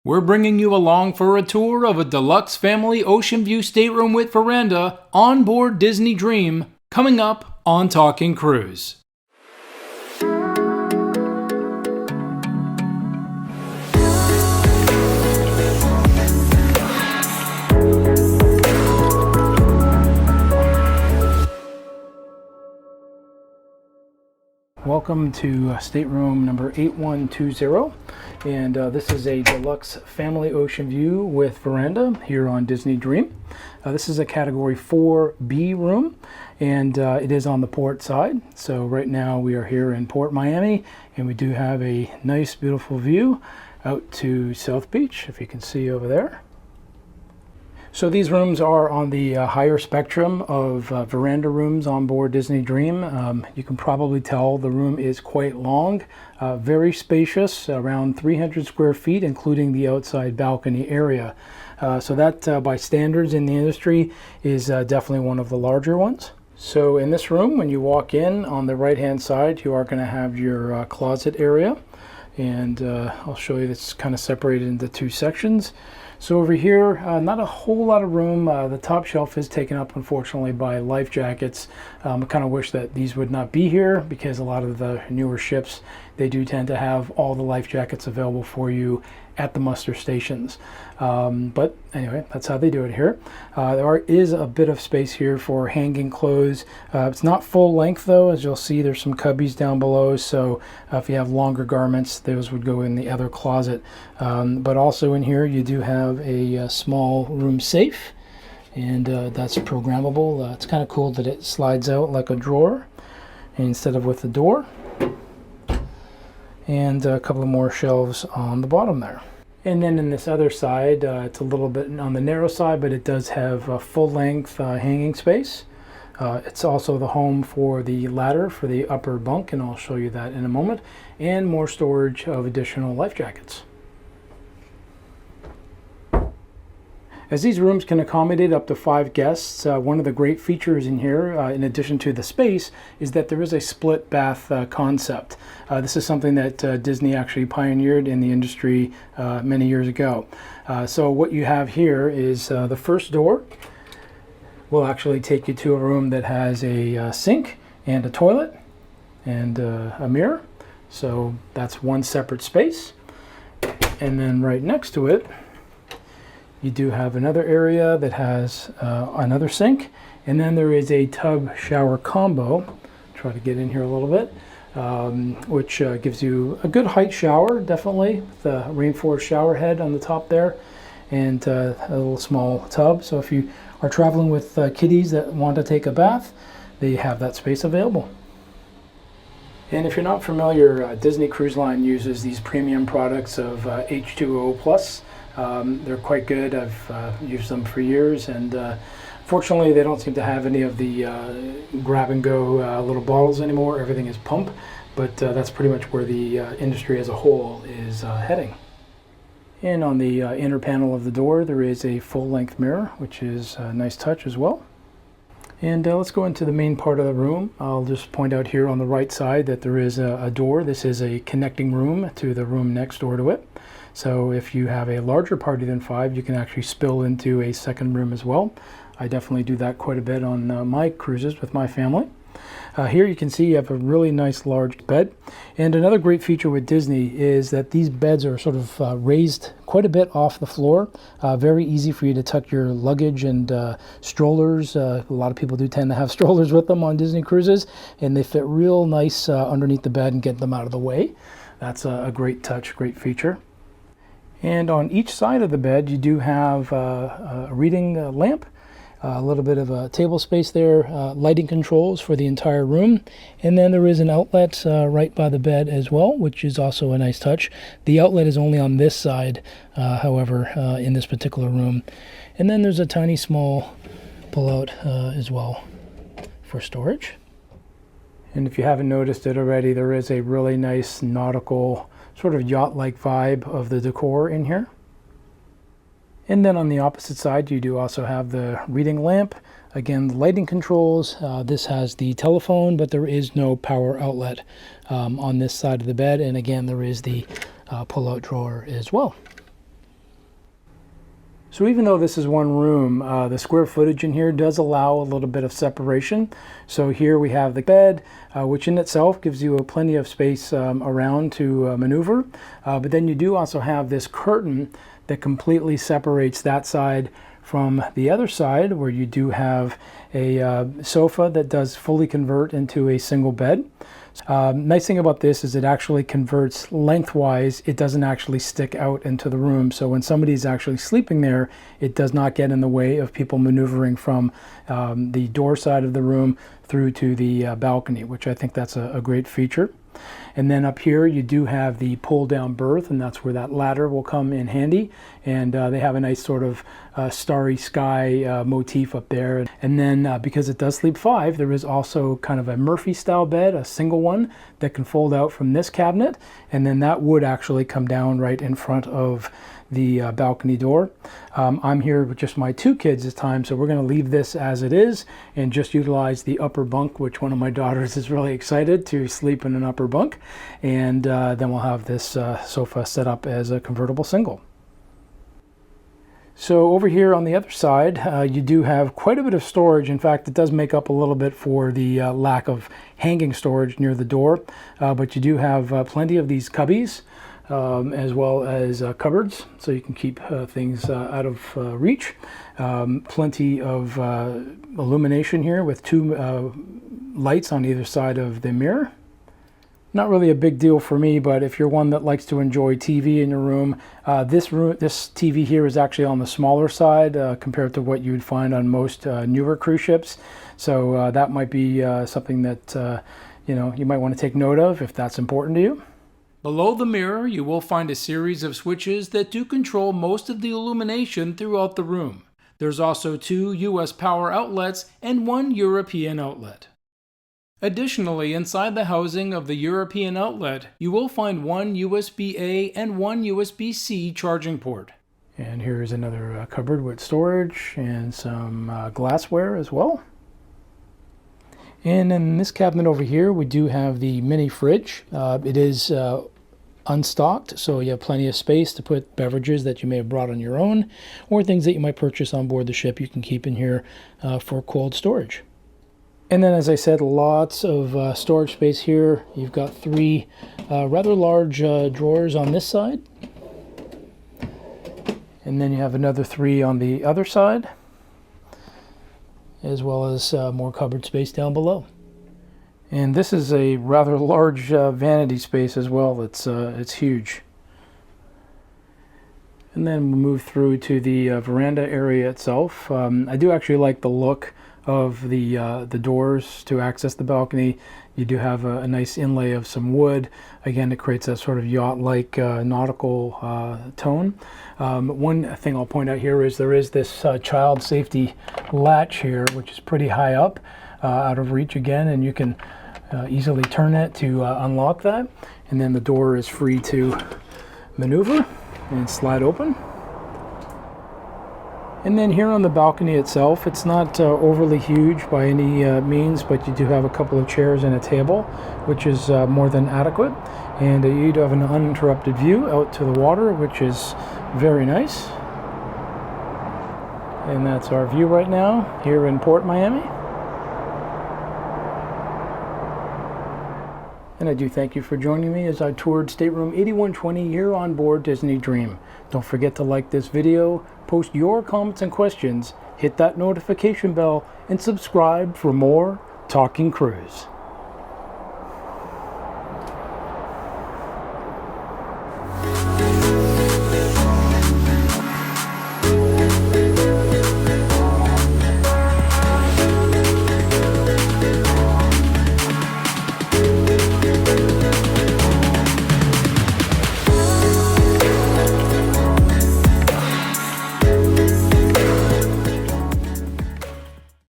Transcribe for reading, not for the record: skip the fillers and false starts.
We're bringing you along for a tour of a Deluxe Family Oceanview Stateroom with Veranda on board Disney Dream, coming up on Talking Cruise. Welcome to stateroom number 8120, and this is a Deluxe Family Oceanview with Veranda here on Disney Dream. This is a Category 4B room, and it is on the port side. So right now we are here in Port Miami, and we do have a nice beautiful view out to South Beach, if you can see over there. So these rooms are on the higher spectrum of veranda rooms on board Disney Dream. You can probably tell the room is quite long, very spacious, around 300 square feet, including the outside balcony area. So that, by standards in the industry, is definitely one of the larger ones. So in this room, when you walk in, on the right-hand side, you are going to have your closet area. And I'll show you this kind of separated into two sections. So over here, not a whole lot of room. The top shelf is taken up, unfortunately, by life jackets. I kind of wish that these would not be here, because a lot of the newer ships, they do tend to have all the life jackets available for you at the muster stations. But anyway, that's how they do it here. There is a bit of space here for hanging clothes. It's not full length though, as you'll see there's some cubbies down below, so if you have longer garments, those would go in the other closet. But also in here you do have a small room safe, and that's programmable. It's kind of cool that it slides out like a drawer instead of with the door. And a couple of more shelves on the bottom there. And then in this other side, it's a little bit on the narrow side, but it does have a full-length hanging space. It's also the home for the ladder for the upper bunk, and I'll show you that in a moment, and more storage of additional life jackets. As these rooms can accommodate up to 5 guests, one of the great features in here, in addition to the space, is that there is a split bath concept. This is something that Disney actually pioneered in the industry many years ago. So what you have here is the first door will actually take you to a room that has a sink and a toilet and a mirror. So that's one separate space. And then right next to it, you do have another area that has another sink, and then there is a tub shower combo. Try to get in here a little bit, which gives you a good height shower, definitely, with a reinforced shower head on the top there, and a little small tub. So if you are traveling with kiddies that want to take a bath, they have that space available. And if you're not familiar, Disney Cruise Line uses these premium products of H2O Plus. They're quite good. I've used them for years, and fortunately they don't seem to have any of the grab and go little bottles anymore. Everything is pump, but that's pretty much where the industry as a whole is heading. And on the inner panel of the door, there is a full-length mirror, which is a nice touch as well. And let's go into the main part of the room. I'll just point out here on the right side that there is a door. This is a connecting room to the room next door to it. So if you have a larger party than 5, you can actually spill into a second room as well. I definitely do that quite a bit on my cruises with my family. Here you can see you have a really nice large bed. And another great feature with Disney is that these beds are sort of raised quite a bit off the floor. Very easy for you to tuck your luggage and strollers. A lot of people do tend to have strollers with them on Disney cruises, and they fit real nice underneath the bed and get them out of the way. That's a great touch, great feature. And on each side of the bed, you do have a reading lamp, a little bit of a table space there, lighting controls for the entire room. And then there is an outlet right by the bed as well, which is also a nice touch. The outlet is only on this side, however, in this particular room. And then there's a tiny small pull-out as well for storage. And if you haven't noticed it already, there is a really nice nautical sort of yacht-like vibe of the decor in here. And then on the opposite side, you do also have the reading lamp. Again, the lighting controls. This has the telephone, but there is no power outlet on this side of the bed. And again, there is the pull-out drawer as well. So even though this is one room, the square footage in here does allow a little bit of separation. So here we have the bed, which in itself gives you plenty of space around to maneuver. But then you do also have this curtain that completely separates that side from the other side, where you do have a sofa that does fully convert into a single bed. Nice thing about this is it actually converts lengthwise. It doesn't actually stick out into the room. So when somebody's actually sleeping there, it does not get in the way of people maneuvering from the door side of the room through to the balcony, which I think that's a great feature. And then up here you do have the pull down berth, and that's where that ladder will come in handy. And they have a nice sort of starry sky motif up there. And then because it does sleep 5, there is also kind of a Murphy style bed, a single one that can fold out from this cabinet, and then that would actually come down right in front of the balcony door. I'm here with just my 2 kids this time, so we're going to leave this as it is and just utilize the upper bunk, which one of my daughters is really excited to sleep in an upper bunk. And then we'll have this sofa set up as a convertible single. So over here on the other side, you do have quite a bit of storage. In fact, it does make up a little bit for the lack of hanging storage near the door. But you do have plenty of these cubbies, as well as cupboards, so you can keep things out of reach. Plenty of illumination here with 2 lights on either side of the mirror. Not really a big deal for me, but if you're one that likes to enjoy TV in your room, this TV here is actually on the smaller side compared to what you would find on most newer cruise ships. So that might be something that you might want to take note of if that's important to you. Below the mirror, you will find a series of switches that do control most of the illumination throughout the room. There's also 2 US power outlets and 1 European outlet. Additionally, inside the housing of the European outlet, you will find 1 USB-A and 1 USB-C charging port. And here is another cupboard with storage and some glassware as well. And in this cabinet over here, we do have the mini fridge. It is unstocked, so you have plenty of space to put beverages that you may have brought on your own, or things that you might purchase on board the ship you can keep in here for cold storage. And then, as I said, lots of storage space here. You've got 3 rather large drawers on this side. And then you have another 3 on the other side, as well as more cupboard space down below. And this is a rather large vanity space as well. It's huge. And then we'll move through to the veranda area itself. I do actually like the look of the doors to access the balcony. You do have a nice inlay of some wood. Again, it creates a sort of yacht-like nautical tone. One thing I'll point out here is there is this child safety latch here, which is pretty high up, out of reach again, and you can easily turn it to unlock that. And then the door is free to maneuver and slide open. And then here on the balcony itself, it's not overly huge by any means, but you do have a couple of chairs and a table, which is more than adequate. And you do have an uninterrupted view out to the water, which is very nice. And that's our view right now here in Port Miami. And I do thank you for joining me as I toured Stateroom 8120 here on board Disney Dream. Don't forget to like this video, post your comments and questions, hit that notification bell, and subscribe for more Talking Cruise.